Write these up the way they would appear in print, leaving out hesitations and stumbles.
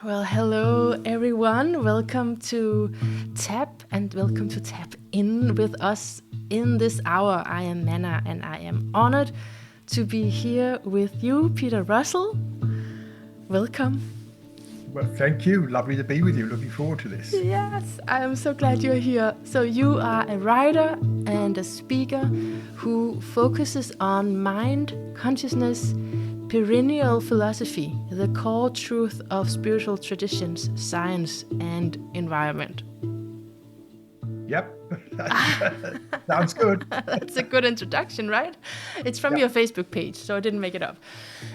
Well, hello everyone. Welcome to Tap and welcome to Tap In with us in this hour. I am Manna and I am honored to be here with you, Peter Russell. Welcome. Well, thank you. Lovely to be with you. Looking forward to this. Yes, I am so glad you're here. So, you are a writer and a speaker who focuses on mind, consciousness, perennial philosophy, the core truth of spiritual traditions, science, and environment. Yep. Sounds good. That's a good introduction, right? It's from Yep. your Facebook page, so I didn't make it up.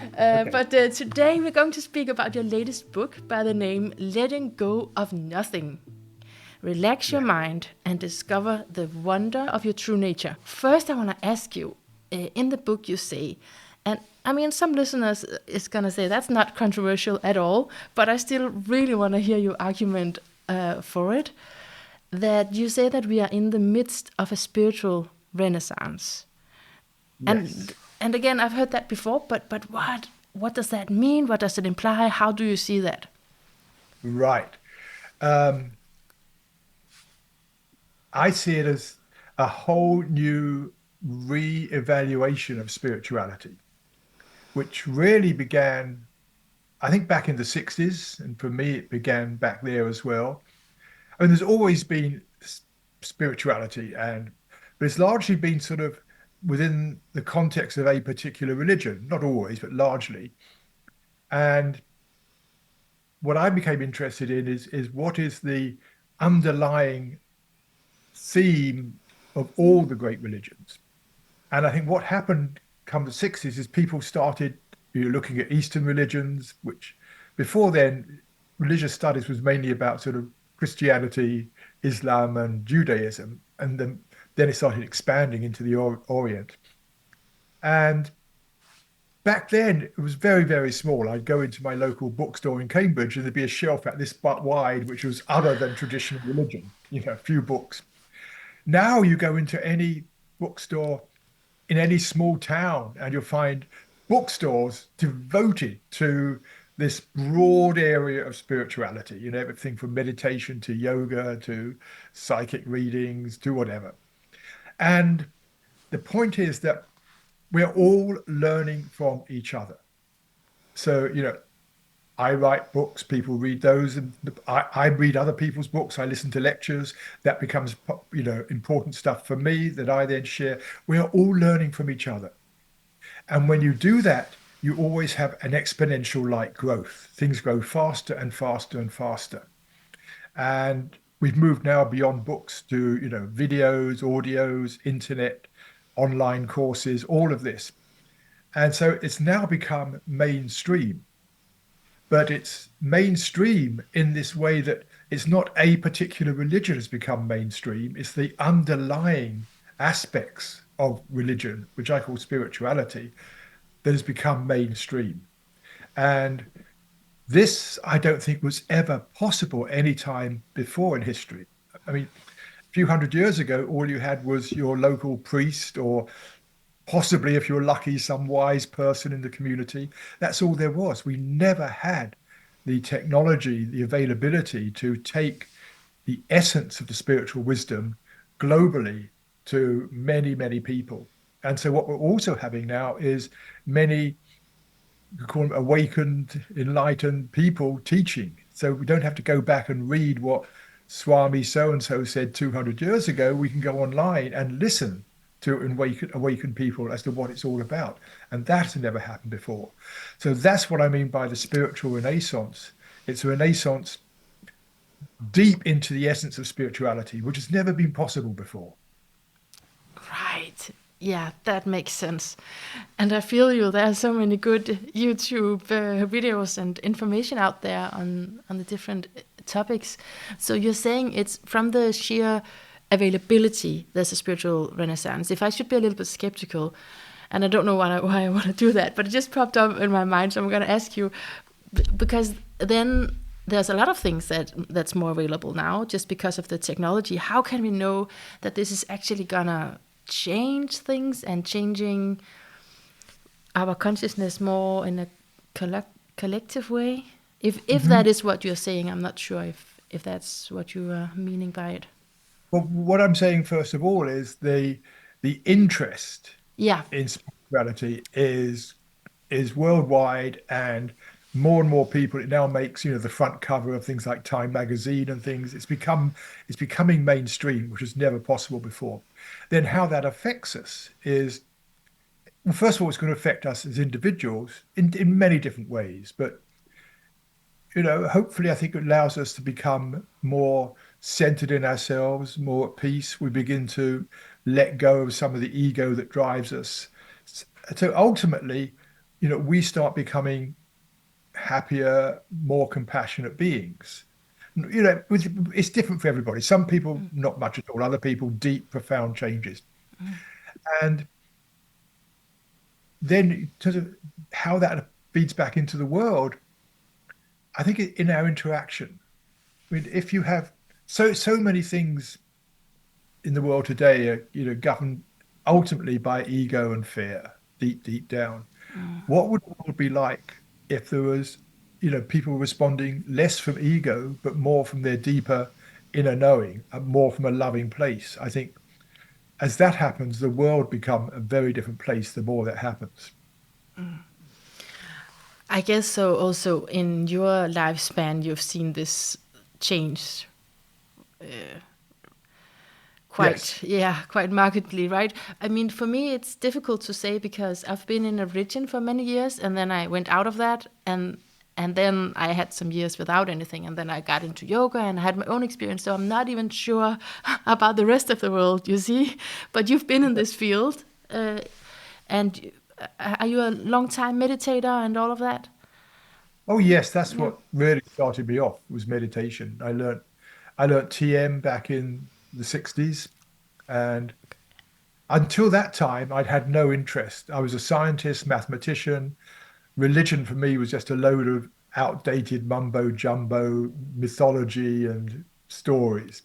Okay. But today we're going to speak about your latest book by the name Letting Go of Nothing. Relax your Yeah. mind and discover the wonder of your true nature. First, I want to ask you, in the book you say, and I mean, some listeners is going to say that's not controversial at all, but I still really want to hear your argument for it, that you say that we are in the midst of a spiritual renaissance. Yes. And again, I've heard that before, but what does that mean? What does it imply? How do you see that? Right. Um, I see it as a whole new re-evaluation of spirituality, which really began, I think, back in the 60s. And for me, it began back there as well. I mean, there's always been spirituality, but it's largely been sort of within the context of a particular religion, not always, but largely. And what I became interested in is what is the underlying theme of all the great religions. And I think what happened come the 60s is people started looking at Eastern religions, which before then, religious studies was mainly about sort of Christianity, Islam, and Judaism. And then it started expanding into the Orient. And back then, it was very, very small. I'd go into my local bookstore in Cambridge and there'd be a shelf at this butt wide, which was other than traditional religion, a few books. Now you go into any bookstore in any small town and you'll find bookstores devoted to this broad area of spirituality, everything from meditation to yoga to psychic readings to whatever. And the point is that we're all learning from each other. So, I write books, people read those, and I read other people's books. I listen to lectures. That becomes, important stuff for me that I then share. We are all learning from each other. And when you do that, you always have an exponential like growth. Things grow faster and faster and faster. And we've moved now beyond books to, videos, audios, internet, online courses, all of this. And so it's now become mainstream, but it's mainstream in this way that it's not a particular religion has become mainstream, it's the underlying aspects of religion, which I call spirituality, that has become mainstream. And this, I don't think, was ever possible any time before in history. I mean, a few hundred years ago, all you had was your local priest, or possibly, if you're lucky, some wise person in the community. That's all there was. We never had the technology, the availability to take the essence of the spiritual wisdom globally to many, many people. And so, what we're also having now is many, you could call them awakened, enlightened people teaching. So, we don't have to go back and read what Swami so and so said 200 years ago. We can go online and listen to awaken people as to what it's all about. And that has never happened before. So that's what I mean by the spiritual renaissance. It's a renaissance deep into the essence of spirituality, which has never been possible before. Right. Yeah, that makes sense. And I feel you. There are so many good YouTube videos and information out there on the different topics. So you're saying it's from the sheer availability, there's a spiritual renaissance. If I should be a little bit skeptical, and I don't know why I want to do that, but it just popped up in my mind, so I'm going to ask you, because then there's a lot of things that's more available now just because of the technology. How can we know that this is actually gonna change things and changing our consciousness more in a collective way? If Mhm. that is what you're saying, I'm not sure if that's what you are meaning by it. Well, what I'm saying first of all is the interest Yeah. in spirituality is worldwide, and and more people. It now makes, the front cover of things like Time magazine and things. It's becoming mainstream, which was never possible before. Then how that affects us is, well, first of all, it's going to affect us as individuals in many different ways. But hopefully, I think it allows us to become more centered in ourselves, more at peace. We begin to let go of some of the ego that drives us. So ultimately, we start becoming happier, more compassionate beings. It's different for everybody. Some people, not much at all. Other people, deep, profound changes. And then, in terms of how that feeds back into the world, I think in our interaction. I mean, if you have so many things in the world today are, governed ultimately by ego and fear, deep down. What would the world be like if there was, people responding less from ego, but more from their deeper inner knowing, and more from a loving place? I think as that happens, the world become a very different place the more that happens. I guess so. Also, in your lifespan, you've seen this change Yes. quite markedly, right? I mean, for me, it's difficult to say because I've been in a religion for many years, and then I went out of that, and then I had some years without anything, and then I got into yoga and I had my own experience. So I'm not even sure about the rest of the world, you see. But you've been in this field, and are you a long time meditator and all of that? Oh yes, that's Yeah. what really started me off was meditation. I learned TM back in the 60s, and until that time I'd had no interest. I was a scientist, mathematician. Religion for me was just a load of outdated mumbo jumbo mythology and stories.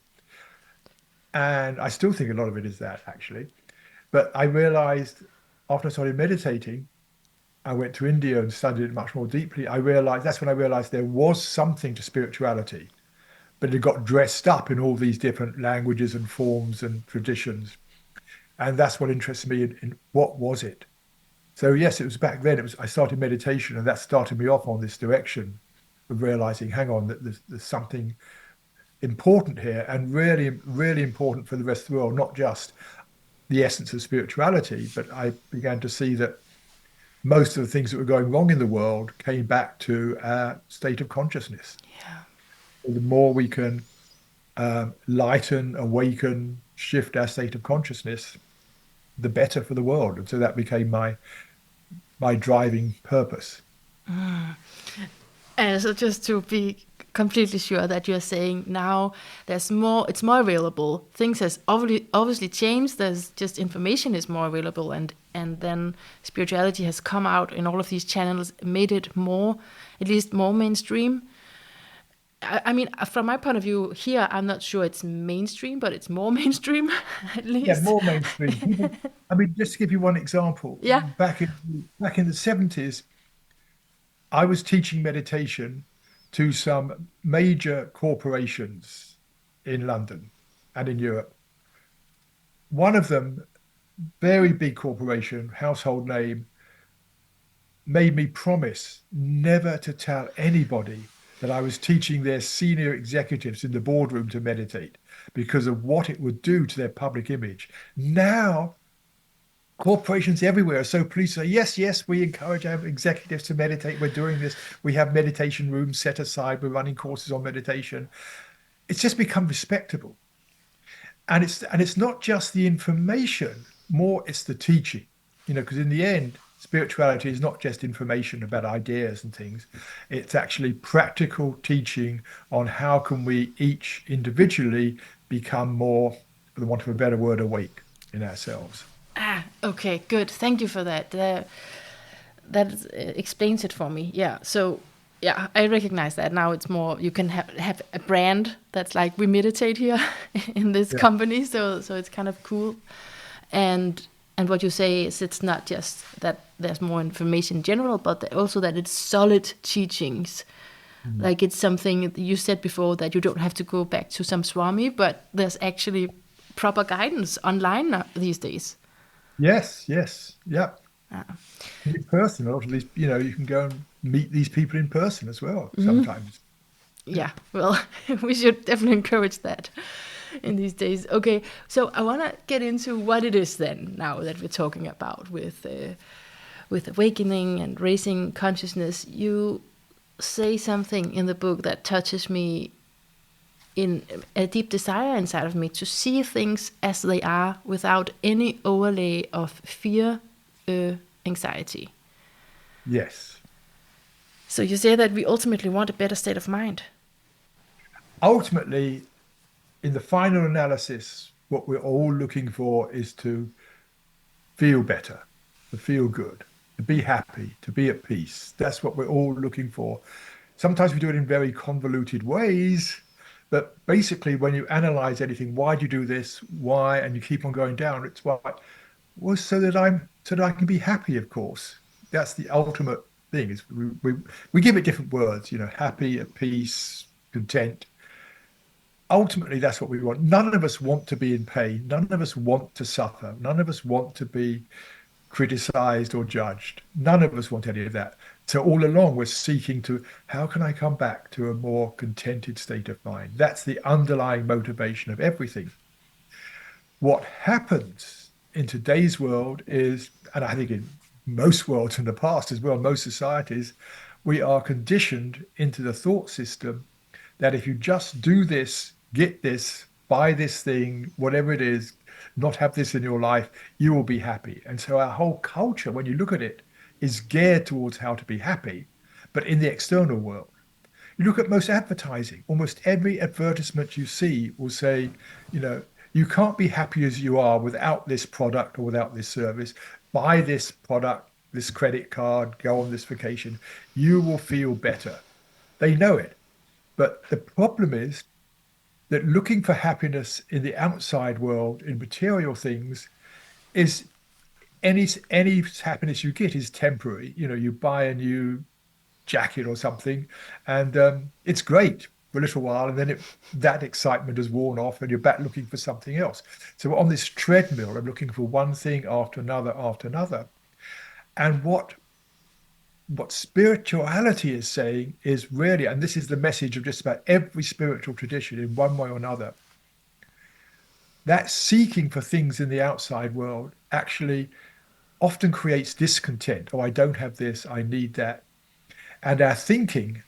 And I still think a lot of it is that, actually. But I realized after I started meditating, I went to India and studied it much more deeply. That's when I realized there was something to spirituality, but it got dressed up in all these different languages and forms and traditions. And that's what interested me in what was it. So yes, it was back then. I started meditation, and that started me off on this direction of realizing, hang on, that there's something important here, and really, really important for the rest of the world, not just the essence of spirituality, but I began to see that most of the things that were going wrong in the world came back to our state of consciousness. Yeah. The more we can lighten, awaken, shift our state of consciousness, the better for the world. And so that became my driving purpose. And so just to be completely sure that you're saying now there's more, it's more available. Things has obviously changed. There's just information is more available, and then spirituality has come out in all of these channels, made it more, at least more mainstream. I mean, from my point of view here, I'm not sure it's mainstream, but it's more mainstream at Yeah, least. more mainstream. People, I mean, just to give you one example, Yeah. back in the 70s, I was teaching meditation to some major corporations in London and in Europe. One of them, very big corporation, household name, made me promise never to tell anybody that I was teaching their senior executives in the boardroom to meditate because of what it would do to their public image. Now, corporations everywhere are so pleased to say, yes, yes, we encourage our executives to meditate. We're doing this. We have meditation rooms set aside. We're running courses on meditation. It's just become respectable. And it's not just the information, more it's the teaching, because in the end, spirituality is not just information about ideas and things. It's actually practical teaching on how can we each individually become more, for the want of a better word, awake in ourselves. Ah, okay, good. Thank you for that. That explains it for me. Yeah. So yeah, I recognize that now. It's more you can have a brand that's like we meditate here in this Yeah. company. So it's kind of cool. And what you say is it's not just that there's more information in general, but also that it's solid teachings Mm. Like it's something you said before that you don't have to go back to some swami, but there's actually proper guidance online these days. Yes, yes, yeah. Uh, In person, a lot of these, you can go and meet these people in person as well sometimes. Yeah. yeah, well, we should definitely encourage that in these days. Okay, so I want to get into what it is then. Now that we're talking about with awakening and raising consciousness, you say something in the book that touches me in a deep desire inside of me to see things as they are without any overlay of fear, anxiety. Yes. So you say that we ultimately want a better state of mind. Ultimately, in the final analysis, what we're all looking for is to feel better, to feel good, to be happy, to be at peace. That's what we're all looking for. Sometimes we do it in very convoluted ways, but basically, when you analyze anything, why do you do this? Why? And you keep on going down. It's why. Well, so that I can be happy, of course. That's the ultimate thing. Is we give it different words, happy, at peace, content. Ultimately, that's what we want. None of us want to be in pain. None of us want to suffer. None of us want to be criticized or judged. None of us want any of that. So all along, we're seeking to, how can I come back to a more contented state of mind? That's the underlying motivation of everything. What happens in today's world is, and I think in most worlds in the past as well, most societies, we are conditioned into the thought system that if you just do this, get this, buy this thing, whatever it is, not have this in your life, you will be happy. And so our whole culture, when you look at it, is geared towards how to be happy, but in the external world. You look at most advertising, almost every advertisement you see will say, you know, you can't be happy as you are without this product or without this service. Buy this product, this credit card, go on this vacation. You will feel better. They know it. But the problem is that looking for happiness in the outside world, in material things, is any happiness you get is temporary. You buy a new jacket or something, and it's great for a little while, and then that excitement has worn off, and you're back looking for something else. So we're on this treadmill of looking for one thing after another after another. And what spirituality is saying is really, and this is the message of just about every spiritual tradition in one way or another, that seeking for things in the outside world actually often creates discontent. Oh, I don't have this, I need that. And our thinking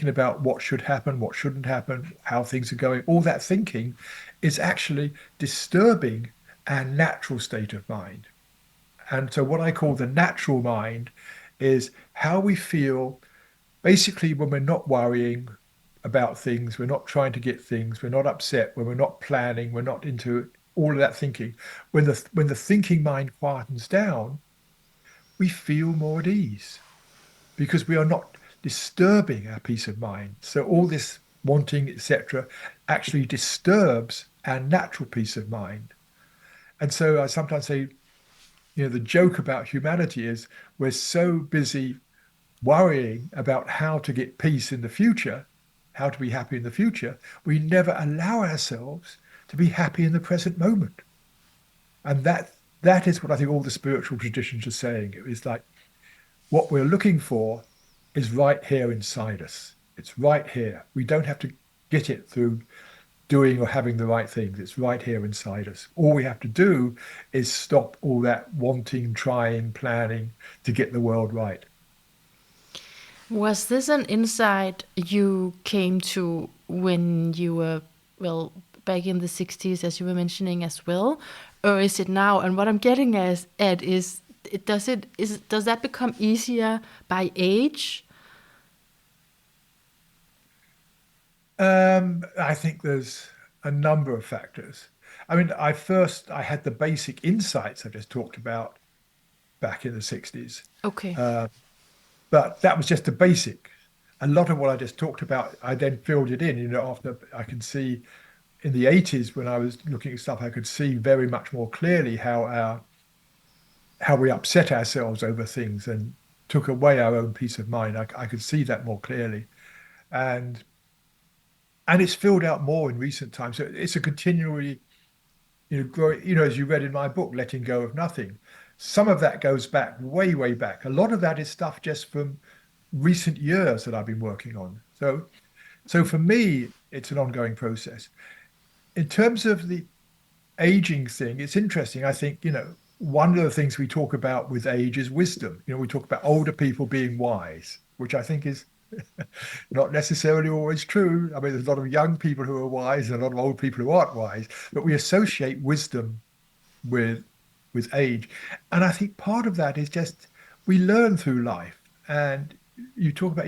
about what should happen, what shouldn't happen, how things are going, all that thinking is actually disturbing our natural state of mind. And so, what I call the natural mind is how we feel basically when we're not worrying about things, we're not trying to get things, we're not upset, when we're not planning, we're not into all of that thinking. When the thinking mind quietens down, we feel more at ease because we are not disturbing our peace of mind. So all this wanting, etc., actually disturbs our natural peace of mind. And so I sometimes say, the joke about humanity is we're so busy worrying about how to get peace in the future, how to be happy in the future, we never allow ourselves to be happy in the present moment. And that is what I think all the spiritual traditions are saying. It's like what we're looking for is right here inside us. It's right here. We don't have to get it through doing or having the right things. It's right here inside us. All we have to do is stop all that wanting, trying, planning to get the world right. Was this an insight you came to when you were, well, back in the 60s, as you were mentioning as well? Or is it now? And what I'm getting at is, does that become easier by age? I think there's a number of factors. I mean, I had the basic insights I just talked about back in the 60s. Okay. But that was just the basic. A lot of what I just talked about, I then filled it in. After I can see in the 80s when I was looking at stuff, I could see very much more clearly how we upset ourselves over things and took away our own peace of mind. I could see that more clearly. and and it's filled out more in recent times. So it's a continually, grow, as you read in my book, Letting Go of Nothing. Some of that goes back way, way back. A lot of that is stuff just from recent years that I've been working on. So for me, it's an ongoing process. In terms of the aging thing, it's interesting. I think, one of the things we talk about with age is wisdom. We talk about older people being wise, which I think is not necessarily always true. I mean, there's a lot of young people who are wise and a lot of old people who aren't wise, but we associate wisdom with age. And I think part of that is just we learn through life. And you talk about,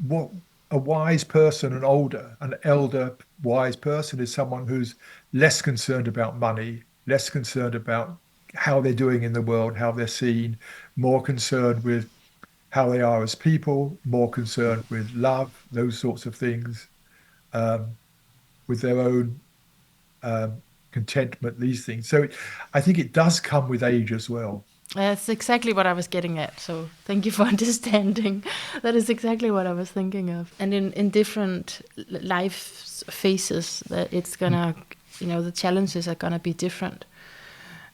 what a wise person, an elder wise person is someone who's less concerned about money, less concerned about how they're doing in the world, how they're seen, more concerned with how they are as people, more concerned with love, those sorts of things, um, with their own contentment, these things. So I think it does come with age as well. That's exactly what I was getting at. So thank you for understanding. That is exactly what I was thinking of. And in different life phases, that it's gonna, the challenges are gonna be different.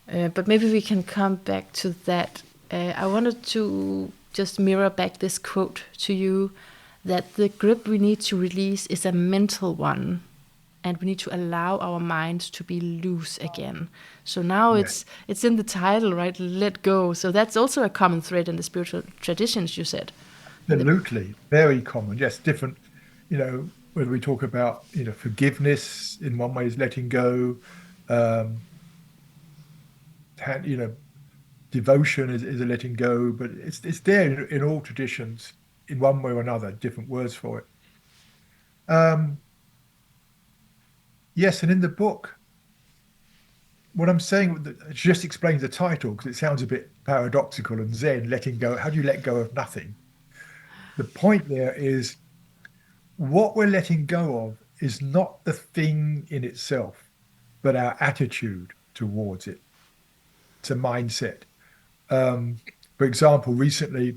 But maybe we can come back to that. I wanted to just mirror back this quote to you, that the grip we need to release is a mental one, and we need to allow our minds to be loose again. So now Yeah, it's in the title, right? Let go. So that's also a common thread in the spiritual traditions, you said. In the, absolutely. Very common. Yes, different, when we talk about, forgiveness in one way is letting go, um, you know, devotion is a letting go, but it's there in all traditions in one way or another, different words for it. Um, yes, and in the book, what I'm saying, just explains the title because it sounds a bit paradoxical and Zen, letting go. How do you let go of nothing? The point there is what we're letting go of is not the thing in itself, but our attitude towards it. It's a mindset. Um, for example, recently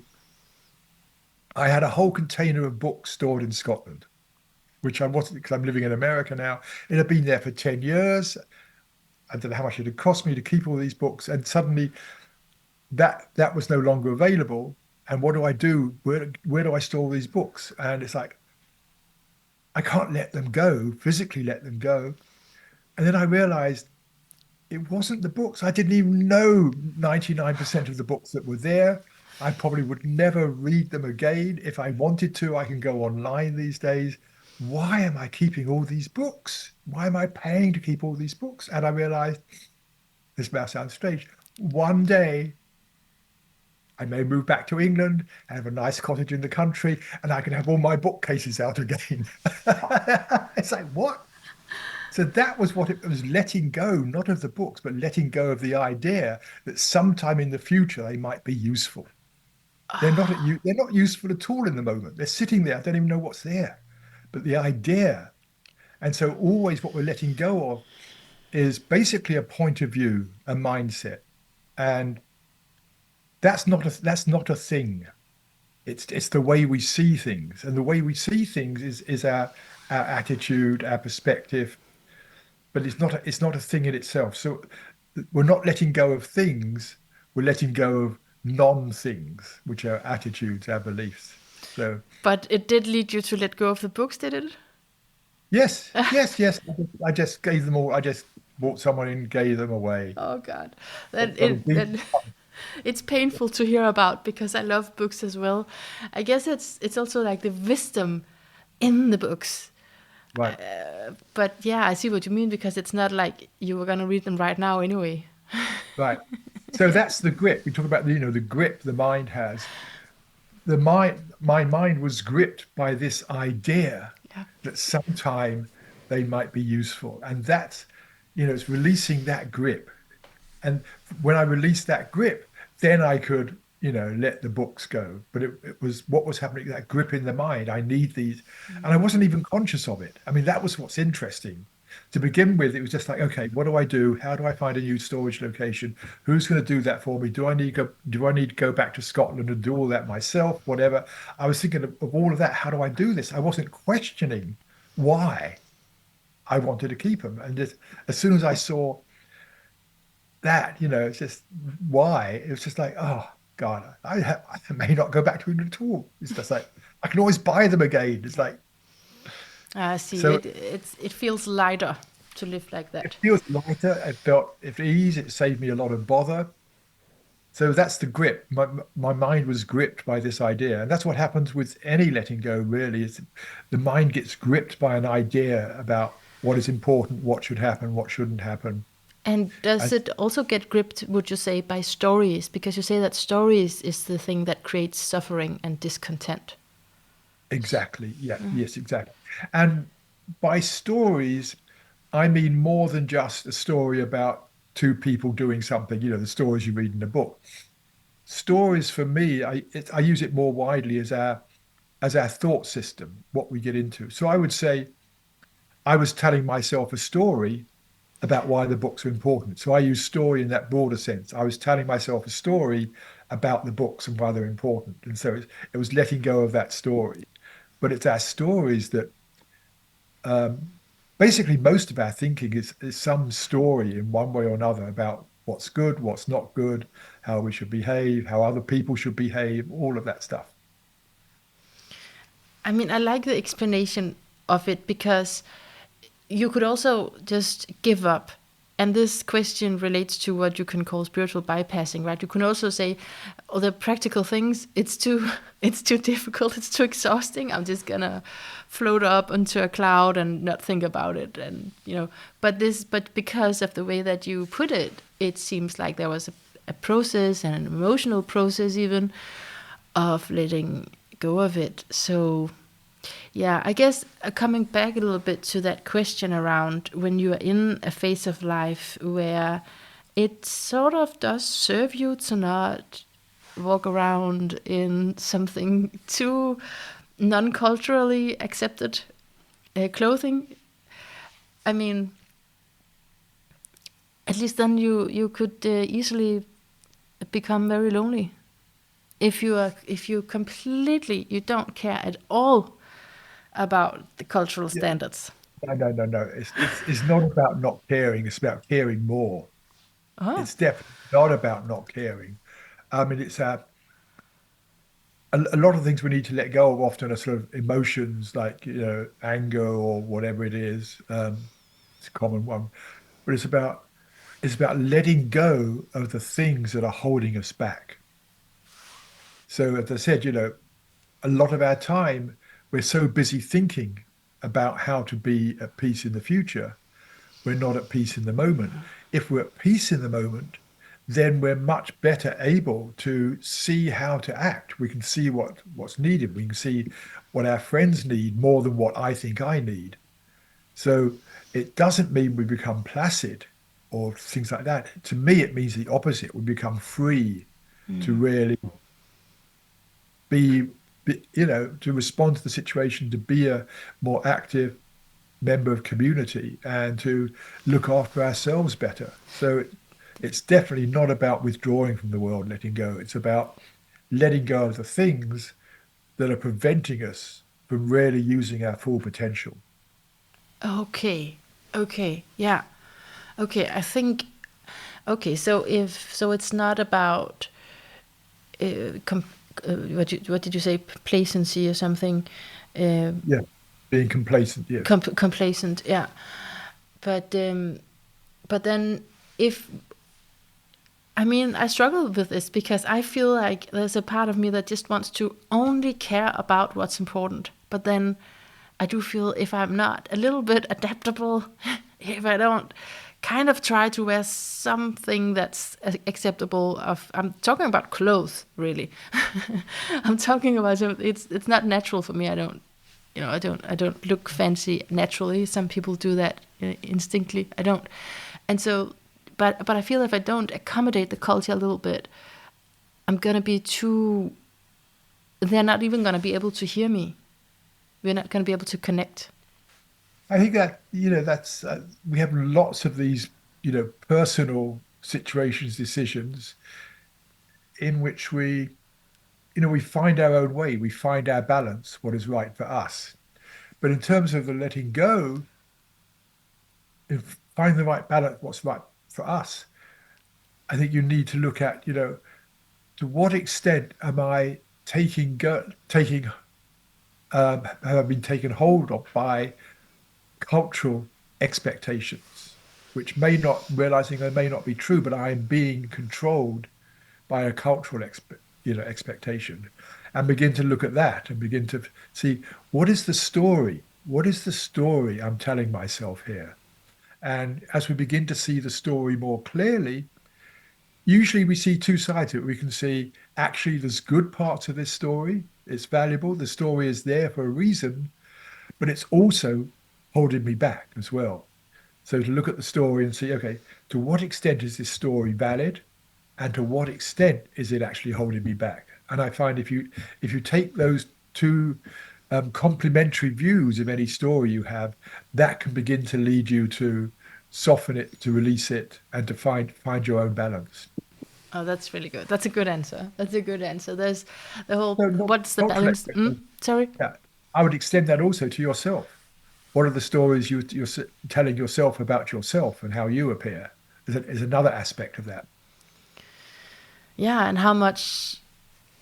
I had a whole container of books stored in Scotland, which I wasn't because I'm living in America now. It had been there for 10 years. I don't know how much it had cost me to keep all these books. And suddenly that was no longer available. And what do I do? Where do I store these books? And it's like, I can't let them go, physically let them go. And then I realized it wasn't the books. I didn't even know 99% of the books that were there. I probably would never read them again. If I wanted to, I can go online these days. Why am I keeping all these books? Why am I paying to keep all these books? And I realized this may sound strange. One day, I may move back to England, have a nice cottage in the country, and I can have all my bookcases out again. It's like, what? So that was what it was, letting go, not of the books, but letting go of the idea that sometime in the future they might be useful. They're not useful at all in the moment. They're sitting there. I don't even know what's there. But the idea, and so always what we're letting go of is basically a point of view, a mindset. And that's not a thing. It's the way we see things. And the way we see things is our attitude, our perspective, but it's not a thing in itself. So we're not letting go of things, we're letting go of non-things, which are attitudes, our beliefs. So but it did lead you to let go of the books, did it? yes, yes, yes. I just gave them all. I just brought someone in, gave them away. Oh God, that Got a it deep, that it's painful to hear about because I love books as well. I guess it's also like the wisdom in the books. right, But yeah, I see what you mean because it's not like you were gonna read them right now anyway. right. So that's the grip. We talk about the grip the mind has. My mind was gripped by this idea Yeah. that sometime they might be useful, and it's releasing that grip. And when I released that grip, then I could, let the books go. But it was what was happening, that grip in the mind. I need these. And I wasn't even conscious of it. I mean, that was what's interesting. To begin with, it was just like, okay, what do I do? How do I find a new storage location? Who's going to do that for me? Do I need to go back to Scotland and do all that myself? Whatever. I was thinking of all of that. How do I do this? I wasn't questioning why I wanted to keep them. And just as soon as I saw that, it's just why, it was just like, oh God, I may not go back to it at all. It's just like I can always buy them again. It's like I see. so It feels lighter to live like it that. feels lighter. It felt at ease. It saved me a lot of bother. So that's the grip. My mind was gripped by this idea, and that's what happens with any letting go. Really, is the mind gets gripped by an idea about what is important, what should happen, what shouldn't happen. And does And it also get gripped, would you say, by stories? Because you say that stories is the thing that creates suffering and discontent. exactly, yeah, yes, exactly. And by stories, I mean more than just a story about two people doing something. The stories you read in a book. Stories for me, I use it more widely as our thought system, what we get into. So I would say I was telling myself a story about why the books are important. So I use story in that broader sense. I was telling myself a story about the books and why they're important. And so it was letting go of that story. But it's our stories that um, basically most of our thinking is some story in one way or another about what's good, what's not good, how we should behave, how other people should behave, all of that stuff. I mean, I like the explanation of it because you could also just give up. And this question relates to what you can call spiritual bypassing, right? You can also say, "Oh, the practical things, it's too, it's too difficult, it's too exhausting. I'm just gonna float up onto a cloud and not think about it." And but because of the way that you put it, it seems like there was a process and an emotional process even of letting go of it. So yeah, I guess coming back a little bit to that question around when you are in a phase of life where it sort of does serve you to not walk around in something too non-culturally accepted clothing. I mean, at least then you could easily become very lonely if you completely you don't care at all about the cultural Yeah. standards. No, no, no, no. It's not about not caring. It's about caring more. Oh, It's definitely not about not caring. I mean, it's a lot of things we need to let go of often are sort of emotions like, anger or whatever it is. It's a common one, but it's about letting go of the things that are holding us back. So as I said, a lot of our time, we're so busy thinking about how to be at peace in the future, we're not at peace in the moment. If we're at peace in the moment, then we're much better able to see how to act. We can see what's needed. We can see what our friends need more than what I think I need. So it doesn't mean we become placid or things like that. To me, it means the opposite. We become free to really be, to respond to the situation, to be a more active member of community and to look after ourselves better. So it's definitely not about withdrawing from the world, letting go. It's about letting go of the things that are preventing us from really using our full potential. okay, okay, yeah, okay. I think okay. So it's not about uh, com- what did you say, complacency or something? Uh, Yeah, being complacent. Yes. complacent, yeah. But but then if I mean, I struggle with this because I feel like there's a part of me that just wants to only care about what's important. But then I do feel if I'm not a little bit adaptable, if I don't kind of try to wear something that's acceptable of I'm talking about clothes really. I'm talking about it's not natural for me. I don't I don't look fancy naturally. Some people do that instinctively. I don't. And so but I feel if I don't accommodate the culture a little bit, I'm gonna be too. They're not even gonna be able to hear me. We're not gonna be able to connect. I think that, that's we have lots of these, personal situations, decisions in which we find our own way, we find our balance, what is right for us. But in terms of the letting go, if find the right balance, what's right for us, I think you need to look at, to what extent am I taking have I been taken hold of by cultural expectations, which may not realizing they may not be true, but I am being controlled by a cultural expectation, and begin to look at that and begin to see what is the story? What is the story I'm telling myself here? And as we begin to see the story more clearly, usually we see two sides of it. We can see actually there's good parts of this story. It's valuable. The story is there for a reason, but it's also holding me back as well. So to look at the story and see, okay, to what extent is this story valid, and to what extent is it actually holding me back? And I find if you take those two complementary views of any story you have, that can begin to lead you to soften it, to release it, and to find your own balance. Oh, that's really good. That's a good answer. That's a good answer. There's the whole So not what's the cultural balance? expectation. Sorry. Yeah, I would extend that also to yourself. What are the stories you're telling yourself about yourself and how you appear? Is another aspect of that. Yeah, and how much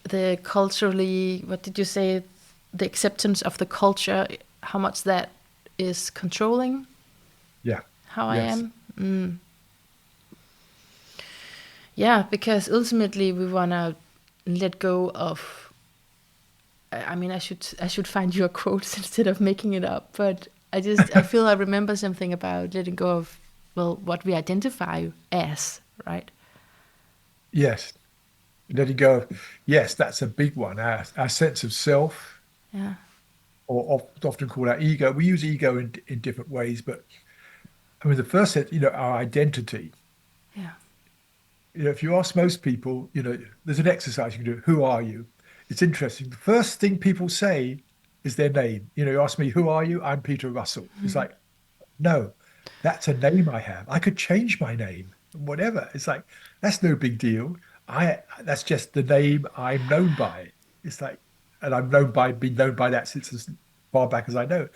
the culturally, what did you say, the acceptance of the culture, how much that is controlling Yeah. how I Yes. am. Yeah, because ultimately we want to let go of. I mean, I should find your quotes instead of making it up. But I feel I remember something about letting go of, well, what we identify as, right? Yes. Letting go of, yes, that's a big one. Our sense of self, Yeah, or often called our ego. We use ego in different ways, but I mean, the first set, our identity. yeah, If you ask most people, there's an exercise you can do. Who are you? It's interesting. The first thing people say is their name. You ask me, who are you? I'm Peter Russell. It's like, no, that's a name I have. I could change my name, whatever. It's like, that's no big deal. That's just the name I'm known by. It's like, and I've been known by that since as far back as I know.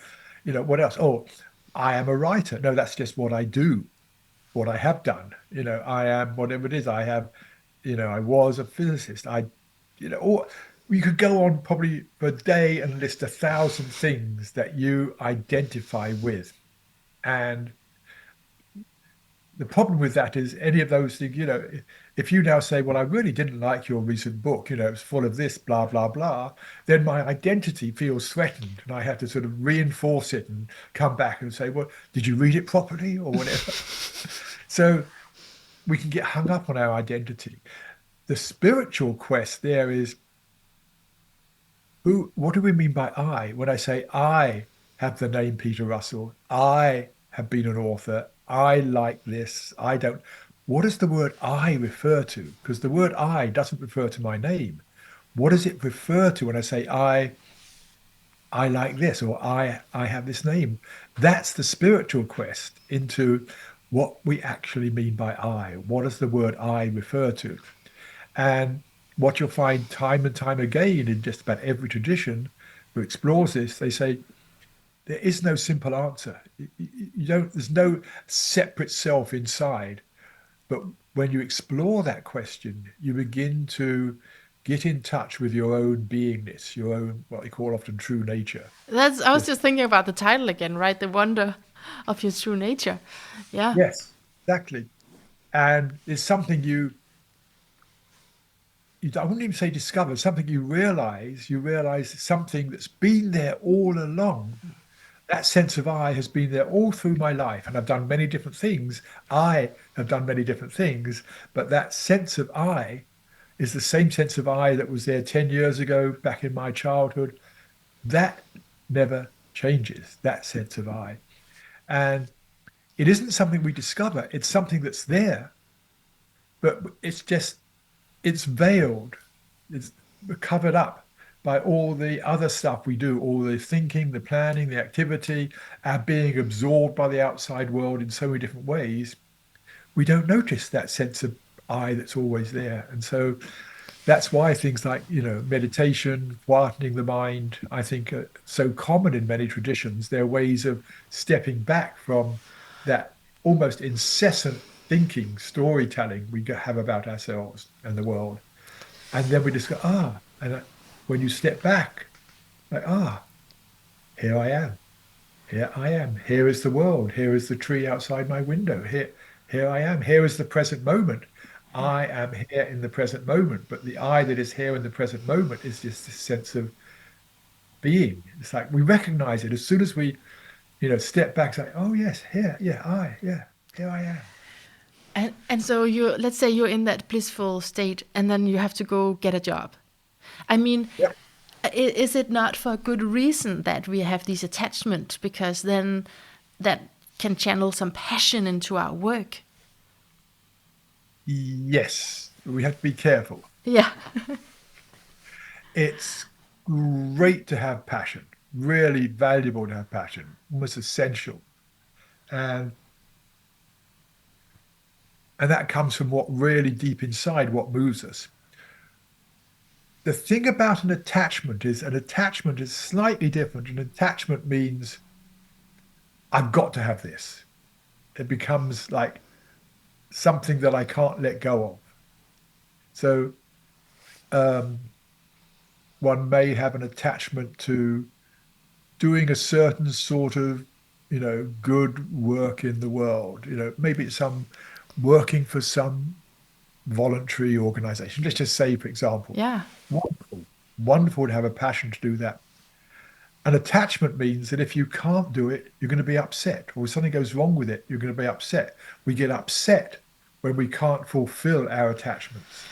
What else? Oh, I am a writer. No, that's just what I do, what I have done. I am whatever it is. I was a physicist. Or you could go on probably for a day and list 1,000 things that you identify with. And the problem with that is any of those things, if you now say, well, I really didn't like your recent book, it's full of this, blah, blah, blah, then my identity feels threatened. And I have to sort of reinforce it and come back and say, well, did you read it properly or whatever? So we can get hung up on our identity. The spiritual quest there is what do we mean by I? When I say I have the name Peter Russell, I have been an author, I like this, I don't. What does the word I refer to? Because the word I doesn't refer to my name. What does it refer to when I say I like this, or I have this name? That's the spiritual quest into what we actually mean by I. What does the word I refer to? And what you'll find time and time again in just about every tradition who explores this, they say there is no simple answer. You don't, there's no separate self inside. But when you explore that question, you begin to get in touch with your own beingness, your own, what they call often true nature. that's. I was This, just thinking about the title again, right? The wonder of your true nature. Yeah, yes, exactly. And it's something I wouldn't even say discover, something you realize something that's been there all along. That sense of I has been there all through my life, and I've done many different things. I have done many different things, but that sense of I is the same sense of I that was there 10 years ago, back in my childhood. That never changes, that sense of I. And it isn't something we discover, it's something that's there, but it's veiled, it's covered up. by all the other stuff we do, all the thinking, the planning, the activity, our being absorbed by the outside world in so many different ways, we don't notice that sense of I that's always there. And so that's why things like, meditation, quietening the mind, I think are so common in many traditions. They're ways of stepping back from that almost incessant thinking, storytelling we have about ourselves and the world. And then we just go, and when you step back, like, here I am. Here I am. Here is the world. Here is the tree outside my window. Here I am. Here is the present moment. I am here in the present moment. But the I that is here in the present moment is just this sense of being. It's like we recognize it as soon as we, step back. It's like, oh yes, here, here I am. And so let's say you're in that blissful state, and then you have to go get a job. I mean, Yeah. is it not for a good reason that we have these attachments? Because then that can channel some passion into our work. Yes, we have to be careful. Yeah. It's great to have passion, really valuable to have passion, almost essential. And and that comes from what really deep inside what moves us. The thing about an attachment is slightly different. An attachment means I've got to have this. It becomes like something that I can't let go of. So um, one may have an attachment to doing a certain sort of, good work in the world. Maybe it's some working for some voluntary organization. Let's just say, for example, Yeah. wonderful, wonderful to have a passion to do that. An attachment means that if you can't do it, you're going to be upset, or if something goes wrong with it, you're going to be upset. We get upset when we can't fulfill our attachments.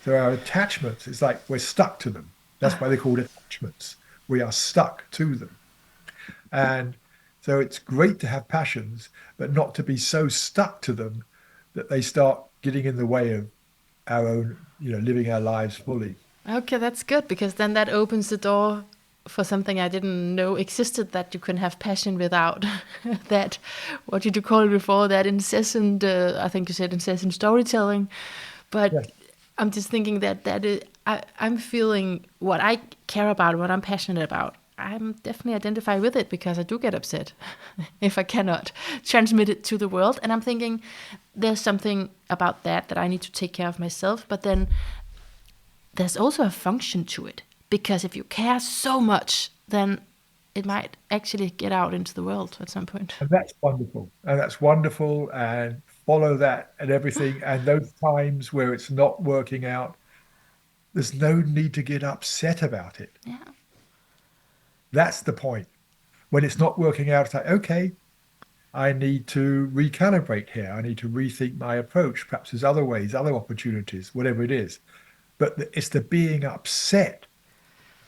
So our attachments, it's like we're stuck to them. That's why they're called attachments. We are stuck to them. And so it's great to have passions, but not to be so stuck to them that they start getting in the way of our own, living our lives fully. Okay, that's good, because then that opens the door for something I didn't know existed, that you can have passion without that. What did you call it before? That incessant, I think you said incessant storytelling. But Yes. I'm just thinking I'm feeling what I care about, what I'm passionate about. I'm definitely identify with it, because I do get upset if I cannot transmit it to the world. And I'm thinking there's something about that I need to take care of myself. But then there's also a function to it, because if you care so much, then it might actually get out into the world at some point. And that's wonderful. And that's wonderful. And follow that and everything. And those times where it's not working out, there's no need to get upset about it. Yeah. That's the point. When it's not working out, it's like, okay, I need to recalibrate here. I need to rethink my approach. Perhaps there's other ways, other opportunities, whatever it is. But it's the being upset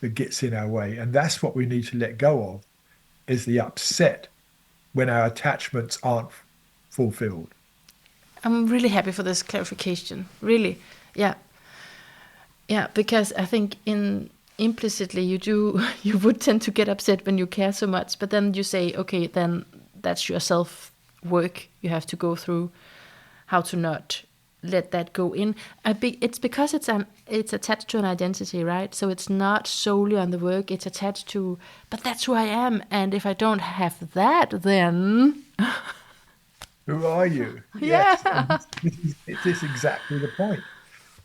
that gets in our way. And that's what we need to let go of, is the upset when our attachments aren't fulfilled. I'm really happy for this clarification. Really. Yeah. Yeah, because I think implicitly you would tend to get upset when you care so much, but then you say, okay, then that's your self work you have to go through, how to not let that go in. It's because it's attached to an identity, right? So it's not solely on the work, it's attached to, but that's who I am, and if I don't have that, then Who are you? Yes. And yeah. this is exactly the point.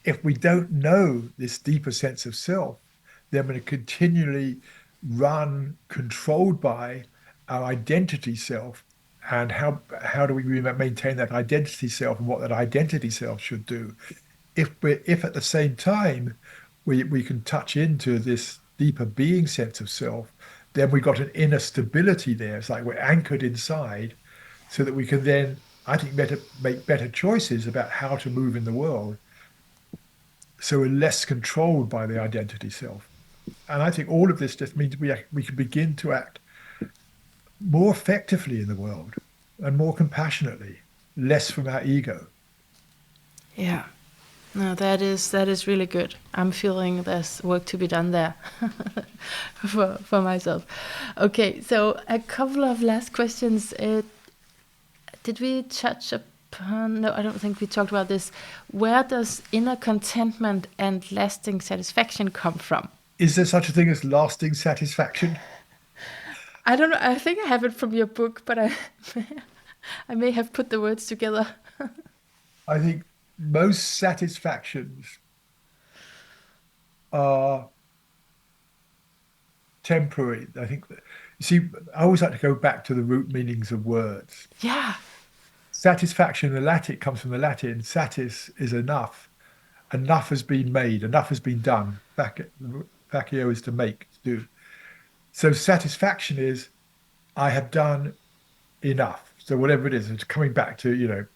If we don't know this deeper sense of self, then we're continually run, controlled by our identity self. And how do we maintain that identity self and what that identity self should do? If at the same time we can touch into this deeper being sense of self, then we've got an inner stability there. It's like we're anchored inside, so that we can then, I think, make better choices about how to move in the world. So we're less controlled by the identity self. And I think all of this just means we can begin to act more effectively in the world and more compassionately, less from our ego. Yeah. No, that is really good. I'm feeling there's work to be done there for myself. Okay, so a couple of last questions. Did we touch upon? No, I don't think we talked about this. Where does inner contentment and lasting satisfaction come from? Is there such a thing as lasting satisfaction? I don't know. I think I have it from your book, but I I may have put the words together. I think most satisfactions are temporary. I think, you see, I always like to go back to the root meanings of words. Yeah. Satisfaction, the Latin comes from the Latin. Satis is enough. Enough has been made. Enough has been done. Faccio is to make, to do. So satisfaction is I have done enough. So whatever it is, it's coming back to,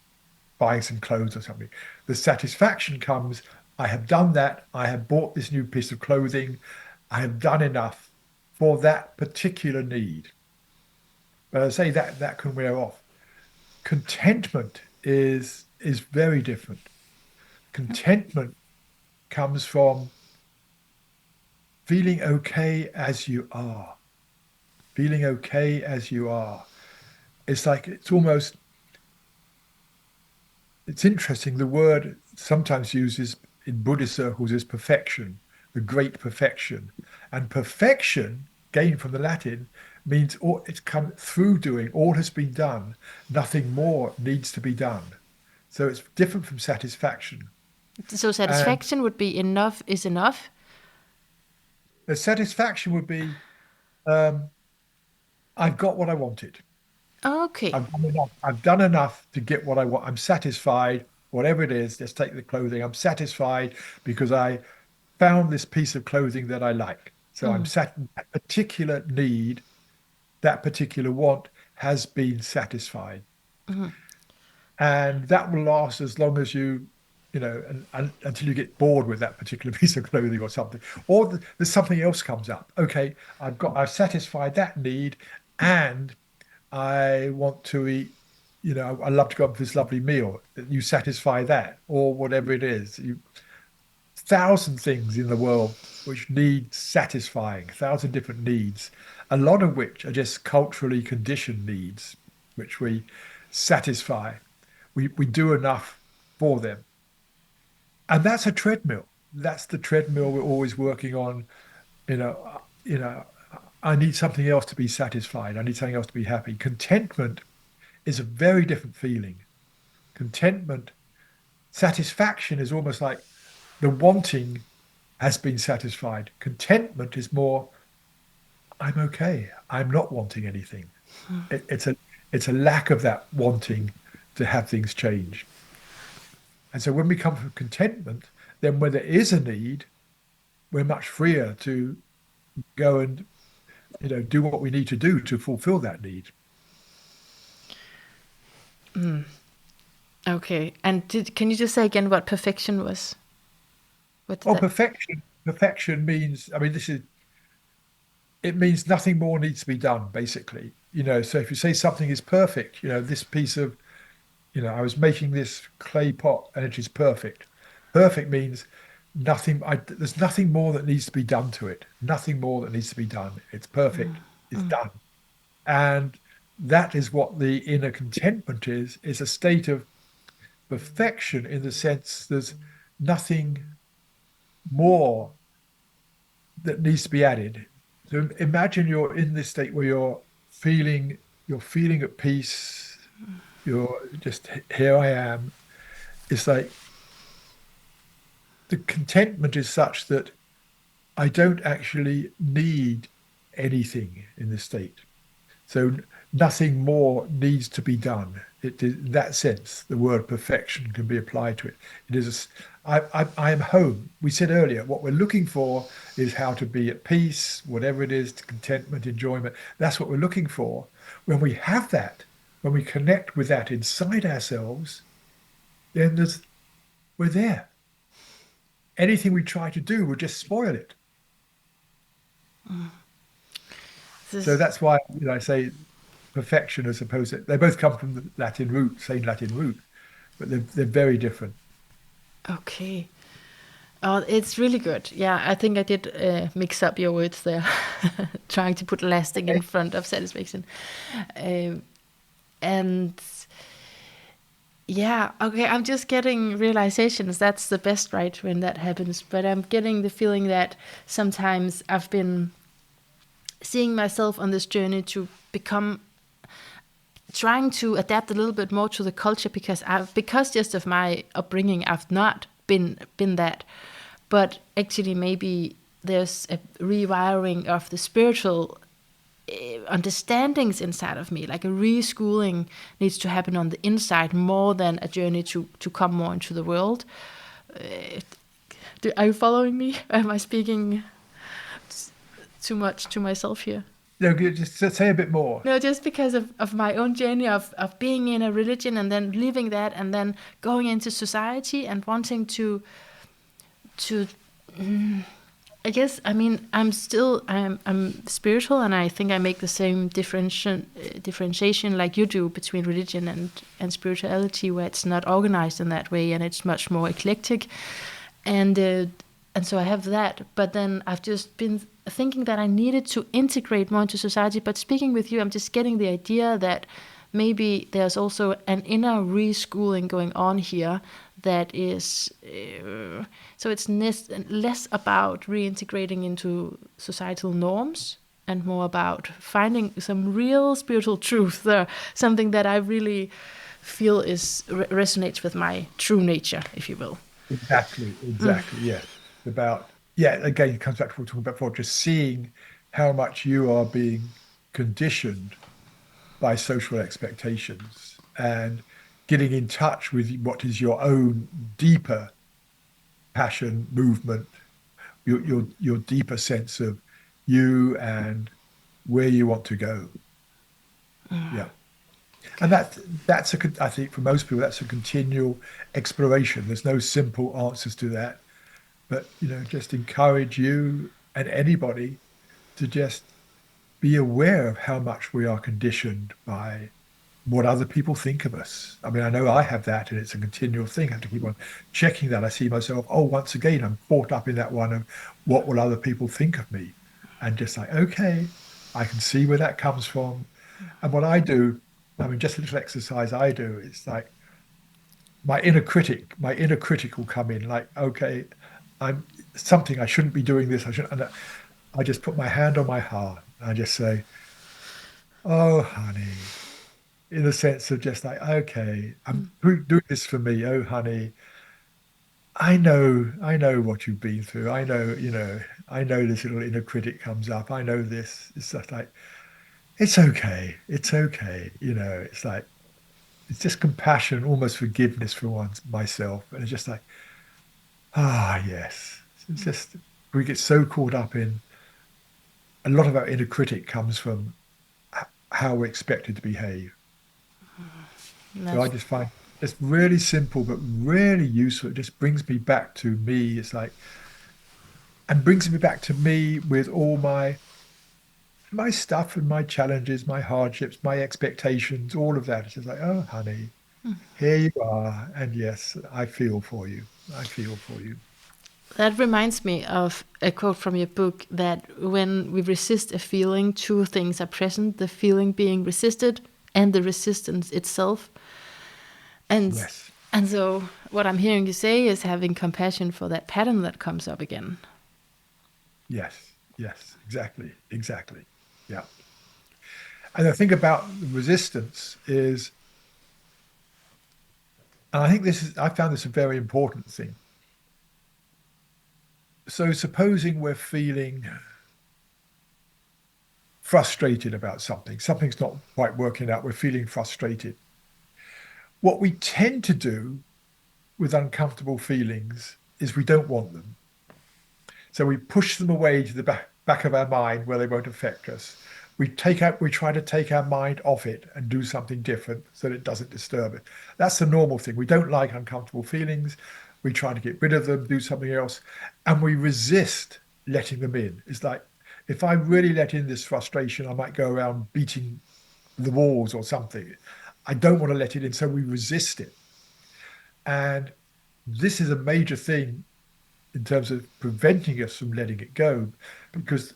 buying some clothes or something. The satisfaction comes, I have done that. I have bought this new piece of clothing. I have done enough for that particular need. But I say that can wear off. Contentment is very different. Contentment comes from feeling okay as you are. Feeling okay as you are. It's like it's interesting. The word sometimes uses in Buddhist circles is perfection, the great perfection. And perfection, gained from the Latin, means all, it's come through doing, all has been done, nothing more needs to be done. So it's different from satisfaction. So And satisfaction would be enough is enough. the satisfaction would be, um, I've got what I wanted. Okay. I've done enough. I've done enough to get what I want. I'm satisfied, whatever it is. Let's take the clothing. I'm satisfied because I found this piece of clothing that I like. So I'm Mm. sat that particular need, that particular want has been satisfied. Mhm. And that will last as long as and until you get bored with that particular piece of clothing or something. Or there's something else comes up. Okay, I've satisfied that need and I want to eat, I love to go up for this lovely meal. You satisfy that, or whatever it is. Thousand things in the world which need satisfying, thousand different needs, a lot of which are just culturally conditioned needs, which we satisfy. We do enough for them. And that's a treadmill. That's the treadmill we're always working on. I need something else to be satisfied. I need something else to be happy. Contentment is a very different feeling. Contentment, satisfaction is almost like the wanting has been satisfied. Contentment is more, I'm okay. I'm not wanting anything. It's a lack of that wanting to have things change. And so when we come from contentment, then when there is a need, we're much freer to go and do what we need to do to fulfill that need. Okay. And can you just say again what perfection was? What did Oh, that? perfection means, I mean, it means nothing more needs to be done, basically. So if you say something is perfect, this piece of, I was making this clay pot and it is perfect. Perfect means there's nothing more that needs to be done to it. Nothing more that needs to be done. It's perfect. It's done. And that is what the inner contentment is a state of perfection in the sense there's nothing more that needs to be added. So imagine you're in this state where you're feeling at peace. You're just here I am. It's like the contentment is such that I don't actually need anything in this state. So nothing more needs to be done. In that sense, the word perfection can be applied to it. It is, I am home. We said earlier, what we're looking for is how to be at peace, whatever it is, contentment, enjoyment. That's what we're looking for. When we have that, when we connect with that inside ourselves, then we're there. Anything we try to do will just spoil it. So This. that's why I say perfection as opposed to they both come from the Latin root, same Latin root, but they're very different. Okay. Oh, it's really good. Yeah, I think I did mix up your words there, trying to put lasting in front of satisfaction. Um, and yeah, okay, I'm just getting realizations. That's the best, right, when that happens. But I'm getting the feeling that sometimes I've been seeing myself on this journey to become trying to adapt a little bit more to the culture because just of my upbringing I've not been that, but actually maybe there's a rewiring of the spiritual understandings inside of me, like a reschooling needs to happen on the inside more than a journey to come more into the world. uh, are you following me? Am I speaking too much to myself here? No, just to say a bit more. No, just because of my own journey of being in a religion and then leaving that and then going into society and wanting to I guess I mean I'm spiritual and I think I make the same differentiation like you do between religion and spirituality, where it's not organized in that way and it's much more eclectic, and uh, and so I have that. But then I've just been thinking that I needed to integrate more into society. But speaking with you, I'm just getting the idea that maybe there's also an inner reschooling going on here that is so it's less about reintegrating into societal norms and more about finding some real spiritual truth there, something that I really feel is resonates with my true nature, if you will. Exactly, exactly. Yeah. About, yeah, again, it comes back to what we were talking about before, just seeing how much you are being conditioned by social expectations and getting in touch with what is your own deeper passion, movement, your deeper sense of you and where you want to go. Yeah. And I think for most people, that's a continual exploration. There's no simple answers to that, but just encourage you and anybody to just be aware of how much we are conditioned by what other people think of us. I mean, I know I have that, and it's a continual thing. I have to keep on checking that. I see myself, oh, once again, I'm caught up in that one of what will other people think of me? And just like, okay, I can see where that comes from. And what I do, I mean, just a little exercise I do, it's like my inner critic will come in, like, okay, I'm something I shouldn't be doing this. I shouldn't. And I just put my hand on my heart. And I just say, oh, honey, in the sense of just like, okay, I'm doing this for me. Oh, honey, I know what you've been through. I know this little inner critic comes up. I know this. It's just like, it's okay. It's okay. It's like, it's just compassion, almost forgiveness for myself. And it's just like, yes. It's just, we get so caught up in a lot of our inner critic comes from how we're expected to behave. So I That's just find it's really simple, but really useful. It just brings me back to me. It's like, and brings me back to me with all my stuff and my challenges, my hardships, my expectations, all of that. It's just like, oh, honey, here you are. And yes, I feel for you. I feel for you. That reminds me of a quote from your book that when we resist a feeling, two things are present: the feeling being resisted and the resistance itself. And Yes, and so what I'm hearing you say is having compassion for that pattern that comes up again. yes, yes, exactly, exactly. Yeah. And the thing about resistance is, and I found this a very important thing. So supposing we're feeling frustrated about something, something's not quite working out, we're feeling frustrated. What we tend to do with uncomfortable feelings is we don't want them. So we push them away to the back of our mind where they won't affect us. We try to take our mind off it and do something different so that it doesn't disturb it. That's the normal thing. We don't like uncomfortable feelings. We try to get rid of them, do something else, and we resist letting them in. It's like if I really let in this frustration, I might go around beating the walls or something. I don't want to let it in, so we resist it. And this is a major thing in terms of preventing us from letting it go. Because,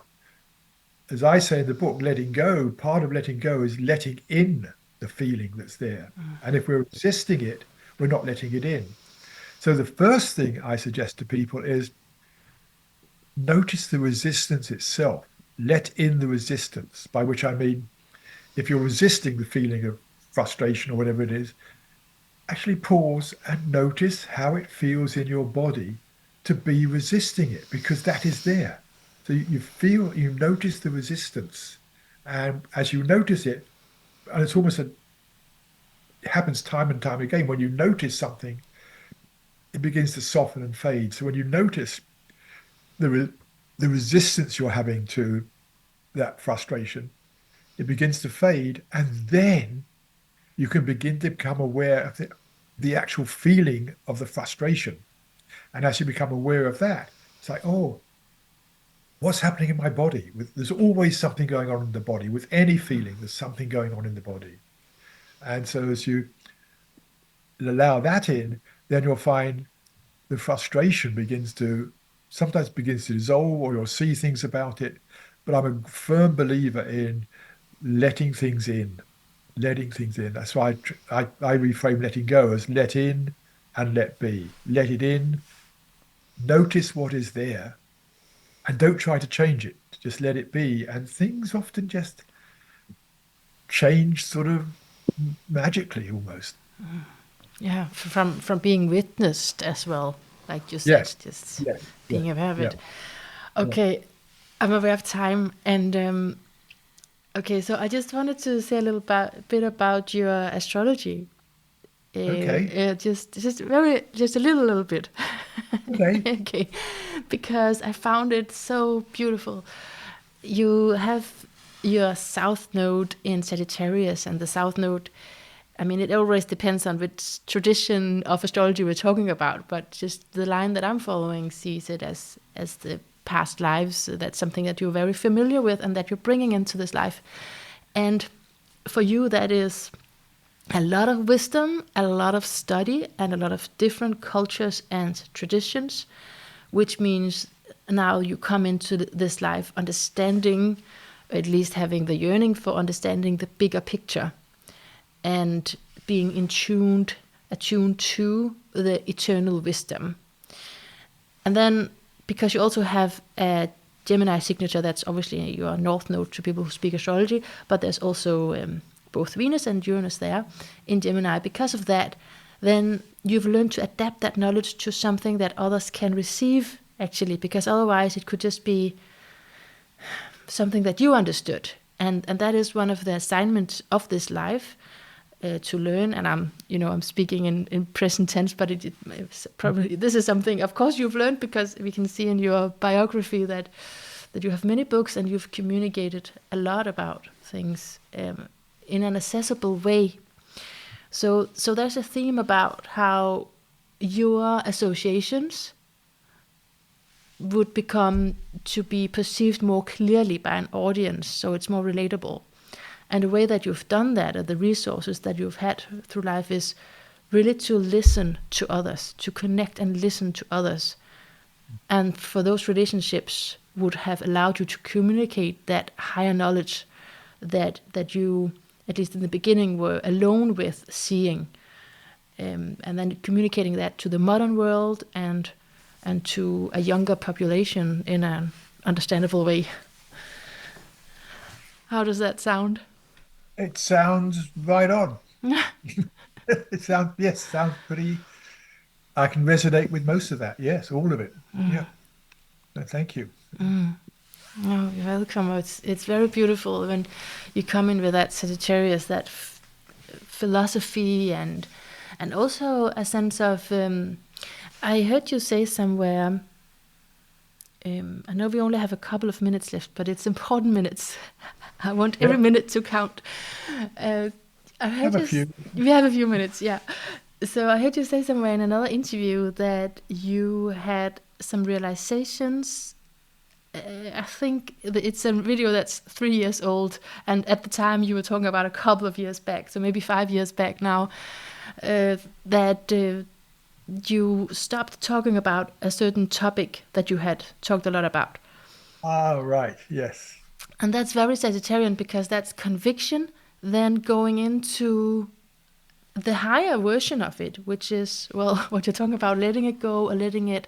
as I say in the book, letting go, part of letting go is letting in the feeling that's there. And if we're resisting it, we're not letting it in. So the first thing I suggest to people is notice the resistance itself. Let in the resistance, by which I mean, if you're resisting the feeling of frustration or whatever it is, actually pause and notice how it feels in your body to be resisting it, because that is there. So you feel, you notice the resistance. And as you notice it, and it's almost it happens time and time again, when you notice something, it begins to soften and fade. So when you notice the resistance you're having to that frustration, it begins to fade, and then you can begin to become aware of the actual feeling of the frustration. And as you become aware of that, it's like, oh, what's happening in my body? There's always something going on in the body. With any feeling, there's something going on in the body. And so as you allow that in, then you'll find the frustration sometimes begins to dissolve, or you'll see things about it. But I'm a firm believer in letting things in, letting things in. That's why I reframe letting go as let in and let be. Let it in, notice what is there, and don't try to change it. Just let it be. And things often just change sort of magically almost. Yeah, from being witnessed as well, like you said, Yes, just yes, yeah, being aware of yeah, it. yeah. Okay, I'm aware of time, and okay, so I just wanted to say a little bit about your astrology. Okay, Just a little bit. okay. Okay, because I found it so beautiful. You have your south node in Sagittarius, and the south node, I mean, it always depends on which tradition of astrology we're talking about, but just the line that I'm following sees it as the past lives. So that's something that you're very familiar with and that you're bringing into this life. And for you, that is a lot of wisdom, a lot of study, and a lot of different cultures and traditions, which means now you come into this life understanding, at least having the yearning for understanding the bigger picture and being attuned to the eternal wisdom. And then, because you also have a Gemini signature, that's obviously your north node to people who speak astrology, but there's also both Venus and Uranus there in Gemini. Because of that, then you've learned to adapt that knowledge to something that others can receive, actually, because otherwise it could just be something that you understood. And that is one of the assignments of this life, to learn. And I'm speaking in present tense, but it's probably, this is something, of course, you've learned, because we can see in your biography that you have many books and you've communicated a lot about things in an accessible way. So there's a theme about how your associations would become to be perceived more clearly by an audience, so it's more relatable. And the way that you've done that, and the resources that you've had through life, is really to listen to others, to connect and listen to others. And for those relationships would have allowed you to communicate that higher knowledge that you, at least in the beginning, were alone with seeing. And then communicating that to the modern world and to a younger population in an understandable way. How does that sound? It sounds right on. Sounds pretty. I can resonate with most of that. Yes, all of it. Yeah. No, thank you. Oh, you're welcome. It's very beautiful when you come in with that Sagittarius, that philosophy, and also a sense of. I heard you say somewhere. I know we only have a couple of minutes left, but it's important minutes. I want every Yeah, minute to count. I heard have a you. few. We have a few minutes, yeah. So I heard you say somewhere in another interview that you had some realizations. I think it's a video that's 3 years old, and at the time you were talking about a couple of years back, so maybe 5 years back now, that you stopped talking about a certain topic that you had talked a lot about. Ah, right. Yes. And that's very Sagittarian because that's conviction, then going into the higher version of it, which is, well, what you're talking about, letting it go or letting it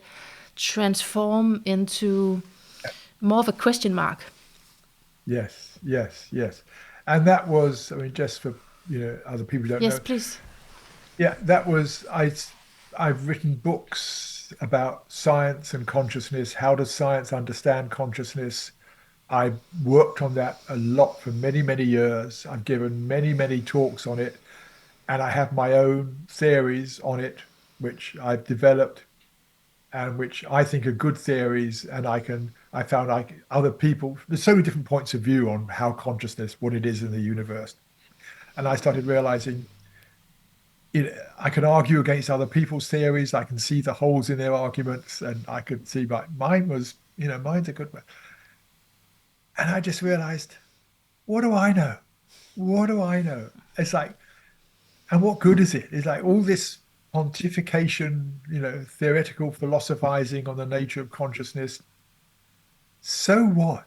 transform into more of a question mark. Yes. Yes. Yes. And that was, I mean, just for, other people who don't Yes, know. please. Yeah, that was I've written books about science and consciousness. How does science understand consciousness? I worked on that a lot for many, many years. I've given many, many talks on it, and I have my own theories on it, which I've developed and which I think are good theories. And I found like other people, there's so many different points of view on how consciousness, what it is in the universe. And I started realizing I can argue against other people's theories. I can see the holes in their arguments, and I could see mine was, mine's a good one. And I just realized, what do I know? What do I know? It's like, and what good is it? It's like all this pontification, theoretical philosophizing on the nature of consciousness. So what?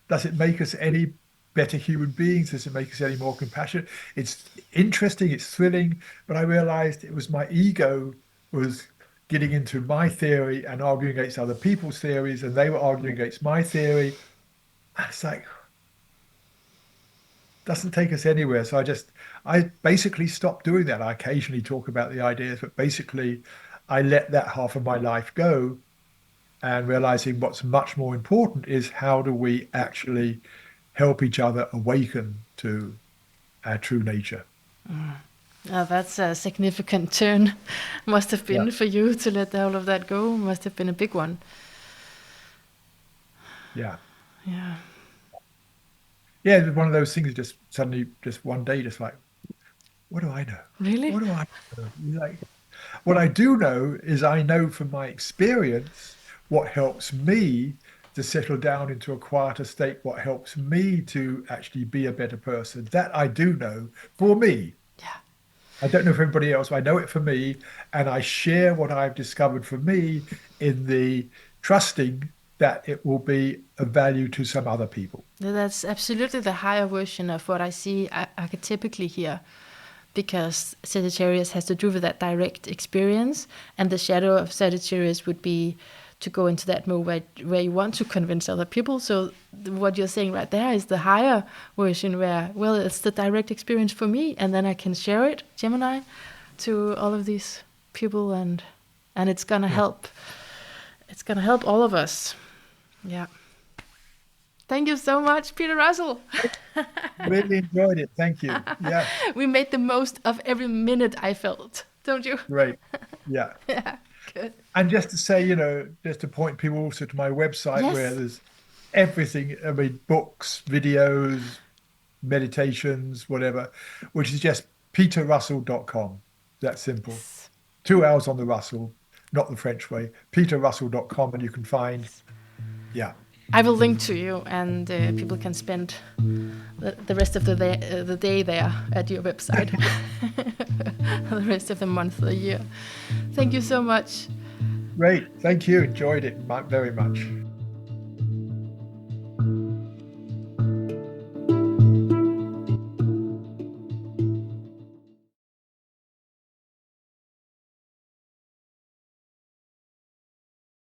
Does it make us any better human beings? Does it make us any more compassionate? It's interesting, it's thrilling, but I realized it was my ego was getting into my theory and arguing against other people's theories, and they were arguing against my theory. And it's like, doesn't take us anywhere. So I basically stopped doing that. I occasionally talk about the ideas, but basically I let that half of my life go and realizing what's much more important is how do we actually help each other awaken to our true nature. Oh, that's a significant turn. Must have Yeah. been for you to let all of that go. Must have been a big one. Yeah. Yeah. Yeah. It was one of those things that just suddenly, just one day, just like, what do I know? Really? What do I know? Like, what I do know is I know from my experience what helps me to settle down into a quieter state, what helps me to actually be a better person. That I do know for me. Yeah. I don't know for everybody else, but I know it for me. And I share what I've discovered for me in the trusting that it will be of value to some other people. That's absolutely the higher version of what I see archetypically here. Because Sagittarius has to do with that direct experience, and the shadow of Sagittarius would be to go into that mode where you want to convince other people. So what you're saying right there is the higher version where, well, it's the direct experience for me, and then I can share it, Gemini, to all of these people, and it's gonna Yeah. help. It's gonna help all of us. Yeah. Thank you so much, Peter Russell. Really enjoyed it. Thank you. Yeah, We made the most of every minute I felt, don't you? great. Yeah. Yeah, good. And just to say, just to point people also to my website where Yes. there's everything, I mean, books, videos, meditations, whatever, which is just peterrussell.com. That's simple. 2 hours on the Russell, not the French way, peterrussell.com, and you can find, yeah, I will link to you, and people can spend the rest of the day there at your website, the rest of the month or year. Thank you so much. great. Thank you. Enjoyed it very much.